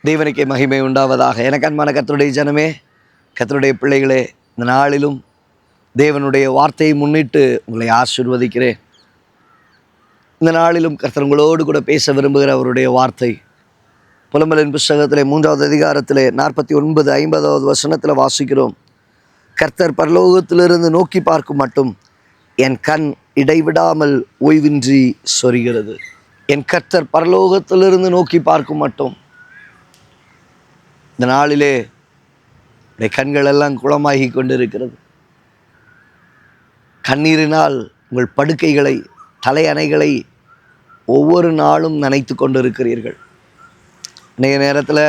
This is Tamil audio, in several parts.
தேவனுக்கே மகிமை உண்டாவதாக. எனக்கு அன்பான கர்த்தருடைய ஜனமே, கர்த்தருடைய பிள்ளைகளே, இந்த நாளிலும் தேவனுடைய வார்த்தையை முன்னிட்டு உங்களை ஆசீர்வதிக்கிறேன். இந்த நாளிலும் கர்த்தர் உங்களோடு கூட பேச விரும்புகிற அவருடைய வார்த்தை புலம்பலின் புஸ்தகத்திலே 3வது அதிகாரத்திலே 49, 50வது வசனத்தில் வாசிக்கிறோம். கர்த்தர் பரலோகத்திலிருந்து நோக்கி பார்க்கும் மட்டும் என் கண் இடைவிடாமல் ஓய்வின்றி சொரிகிறது. என் கர்த்தர் பரலோகத்திலிருந்து நோக்கி பார்க்கும் மட்டும். இந்த நாளிலே கண்கள் எல்லாம் குளமாகி கொண்டிருக்கிறது. கண்ணீரினால் உங்கள் படுக்கைகளை, தலையணைகளை ஒவ்வொரு நாளும் நனைத்து கொண்டிருக்கிறீர்கள். அநேக நேரத்தில்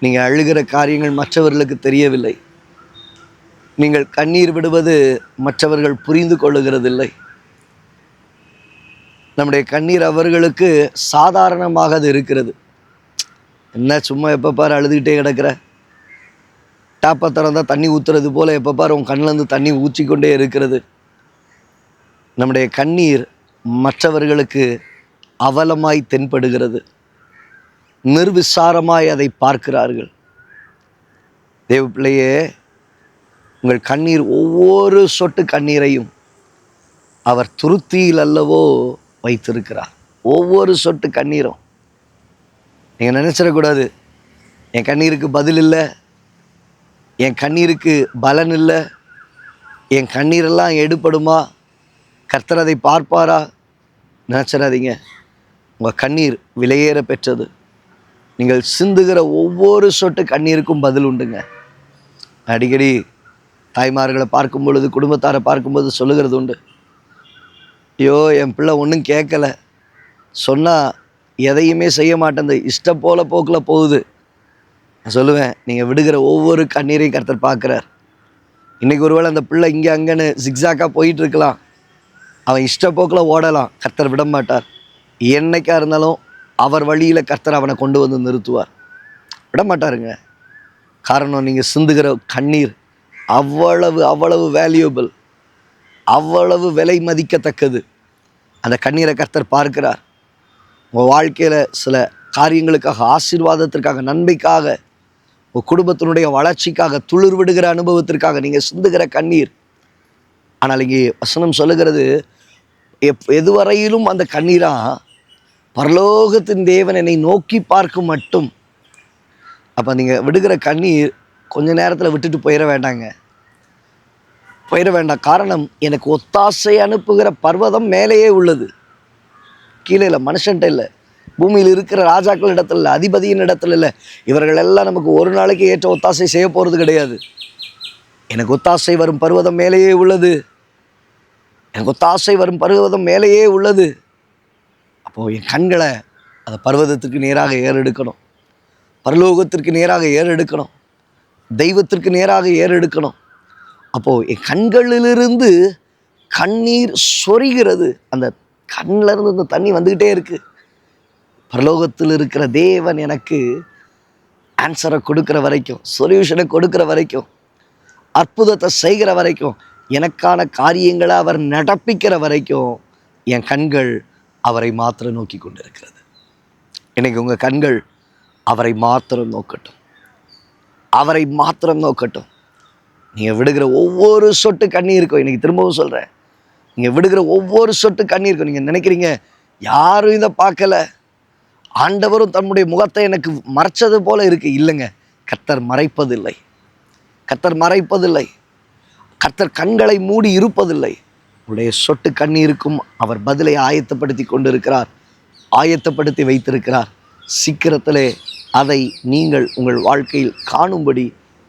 நீங்கள் அழுகிற காரியங்கள் மற்றவர்களுக்கு தெரியவில்லை. நீங்கள் கண்ணீர் விடுவது மற்றவர்கள் புரிந்து கொள்ளுகிறதில்லை. நம்முடைய கண்ணீர் அவர்களுக்கு சாதாரணமாக அது இருக்கிறது. என்ன சும்மா எப்போ பாரு அழுதுகிட்டே கிடக்கிற, டாப்பை திறந்தால் தண்ணி ஊற்றுறது போல் எப்போ பாரு உன் கண்ணிலேருந்து தண்ணி ஊற்றிக்கொண்டே இருக்கிறது. நம்முடைய கண்ணீர் மற்றவர்களுக்கு அவலமாய் தென்படுகிறது. நிர்விசாரமாய் அதை பார்க்கிறார்கள். தேவ பிள்ளையே, உங்கள் கண்ணீர், ஒவ்வொரு சொட்டு கண்ணீரையும் அவர் துருத்தியில் அல்லவோ வைத்திருக்கிறார். ஒவ்வொரு சொட்டு கண்ணீரும் நீங்கள் நினச்சிடக்கூடாது, என் கண்ணீருக்கு பதில் இல்லை, என் கண்ணீருக்கு பலன் இல்லை, என் கண்ணீரெல்லாம் எடுபடுமா, கர்த்தர் அதை பார்ப்பாரா? நினச்சிடாதீங்க. உங்கள் கண்ணீர் விலையேற பெற்றது. நீங்கள் சிந்துகிற ஒவ்வொரு சொட்டு கண்ணீருக்கும் பதில் உண்டுங்க. அடிக்கடி தாய்மார்களை பார்க்கும் பொழுது, குடும்பத்தாரை பார்க்கும்போது சொல்லுகிறது உண்டு, ஐயோ என் பிள்ளை ஒன்றும் கேட்கலை, சொன்னால் எதையுமே செய்ய மாட்டேன், இஷ்டம் போல போக்கில் போகுது. நான் சொல்லுவேன், நீங்கள் விடுகிற ஒவ்வொரு கண்ணீரையும் கர்த்தர் பார்க்குறார். இன்றைக்கி ஒருவேளை அந்த பிள்ளை இங்கே அங்கேன்னு ஜிக்ஸாக்காக போயிட்டுருக்கலாம், அவன் இஷ்டப்போக்கில் ஓடலாம், கர்த்தர் விட மாட்டார். என்னைக்காக இருந்தாலும் அவர் வழியில் கர்த்தர் அவனை கொண்டு வந்து நிறுத்துவார், விட மாட்டாருங்க. காரணம், நீங்கள் சிந்துகிற கண்ணீர் அவ்வளவு வேல்யூபிள், அவ்வளவு விலை மதிக்கத்தக்கது. அந்த கண்ணீரை கர்த்தர் பார்க்கிறார். உங்கள் வாழ்க்கையில் சில காரியங்களுக்காக, ஆசீர்வாதத்திற்காக, நன்மைக்காக, உங்கள் குடும்பத்தினுடைய வளர்ச்சிக்காக, துளிர் விடுகிற அனுபவத்திற்காக நீங்கள் சிந்துகிற கண்ணீர். ஆனால் இங்கே வசனம் சொல்லுகிறது, எதுவரையிலும் அந்த கண்ணீராக பரலோகத்தின் தேவன் என்னை நோக்கி பார்க்கும் மட்டும். அப்போ நீங்கள் விடுகிற கண்ணீர் கொஞ்ச நேரத்தில் விட்டுட்டு போயிட வேண்டாங்க, போயிட வேண்டாம். காரணம், எனக்கு ஒத்தாசை அனுப்புகிற பர்வதம் மேலேயே உள்ளது, கீழே இல்லை, மனுஷன்ட்ட இல்லை, பூமியில் இருக்கிற ராஜாக்கள் இடத்துல இல்லை, அதிபதியின் இடத்துல இல்லை. இவர்கள் எல்லாம் நமக்கு ஒரு நாளைக்கு ஏற்ற ஒத்தாசை செய்ய போகிறது கிடையாது. எனக்கு ஒத்தாசை வரும் பர்வதம் மேலேயே உள்ளது, எனக்கு ஒத்தாசை வரும் பர்வதம் மேலேயே உள்ளது. அப்போது என் கண்களை அந்த பர்வதத்துக்கு நேராக ஏறெடுக்கணும், பரலோகத்திற்கு நேராக ஏறெடுக்கணும், தெய்வத்திற்கு நேராக ஏறெடுக்கணும். அப்போது என் கண்களிலிருந்து கண்ணீர் சொரிகிறது. அந்த கண்ணில் இருந்து இந்த தண்ணி வந்துக்கிட்டே இருக்குது. பரலோகத்தில் இருக்கிற தேவன் எனக்கு ஆன்சரை கொடுக்குற வரைக்கும், சொல்யூஷனை கொடுக்குற வரைக்கும், அற்புதத்தை செய்கிற வரைக்கும், எனக்கான காரியங்களை அவர் நடப்பிக்கிற வரைக்கும் என் கண்கள் அவரை மாத்திரம் நோக்கி கொண்டு இருக்கிறது. இன்னைக்கு உங்கள் கண்கள் அவரை மாத்திரம் நோக்கட்டும், அவரை மாத்திரம் நோக்கட்டும். நீங்கள் விடுகிற ஒவ்வொரு சொட்டு கண்ணீருக்கும், இன்றைக்கி திரும்பவும் சொல்கிறேன், நீங்கள் விடுகிற ஒவ்வொரு சொட்டு கண்ணீருக்கும். நீங்கள் நினைக்கிறீங்க யாரும் இதை பார்க்கலை, ஆண்டவரும் தன்னுடைய முகத்தை எனக்கு மறைச்சது போல இருக்குது. இல்லைங்க, கர்த்தர் மறைப்பதில்லை, கர்த்தர் மறைப்பதில்லை, கர்த்தர் கண்களை மூடி இருப்பதில்லை. உடைய சொட்டு கண்ணீருக்கும் அவர் பதிலை ஆயத்தப்படுத்தி கொண்டு இருக்கிறார், ஆயத்தப்படுத்தி வைத்திருக்கிறார். சீக்கிரத்திலே அதை நீங்கள் உங்கள் வாழ்க்கையில் காணும்படி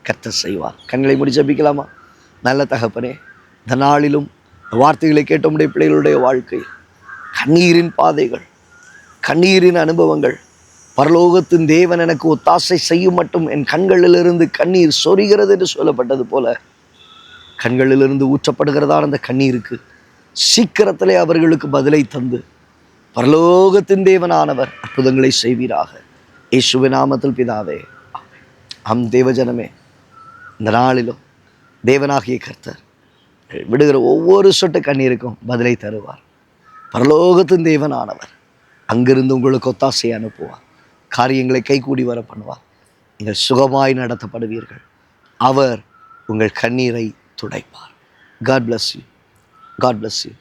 கர்த்தர் செய்வார். கண்களை மூடி ஜெபிக்கலாமா? நல்ல தகப்பனே, இந்த நாளிலும் வார்த்தைகளை கேட்ட உடைய பிள்ளைகளுடைய வாழ்க்கை, கண்ணீரின் பாதைகள், கண்ணீரின் அனுபவங்கள், பரலோகத்தின் தேவன் எனக்கு ஒத்தாசை செய்யும் மட்டும் என் கண்களிலிருந்து கண்ணீர் சொரிகிறது என்று சொல்லப்பட்டது போல, கண்களிலிருந்து ஊற்றப்படுகிறதான அந்த கண்ணீருக்கு சீக்கிரத்திலே அவர்களுக்கு பதிலை தந்து பரலோகத்தின் தேவனானவர் அற்புதங்களை செய்வீராக. இயேசுவின் நாமத்தில் பிதாவே, தேவஜனமே, இந்த நாளிலும் தேவனாகிய கர்த்தர் விடுகிற ஒவ்வொரு சொட்டு கண்ணீருக்கும் பதிலை தருவார். பரலோகத்தின் தேவனானவர் அங்கிருந்து உங்களுக்கு ஒத்தாசை அனுப்புவார். காரியங்களை கைகூடி வர பண்ணுவார். நீங்கள் சுகமாய் நடத்தப்படுவீர்கள். அவர் உங்கள் கண்ணீரை துடைப்பார். God bless you. God bless you.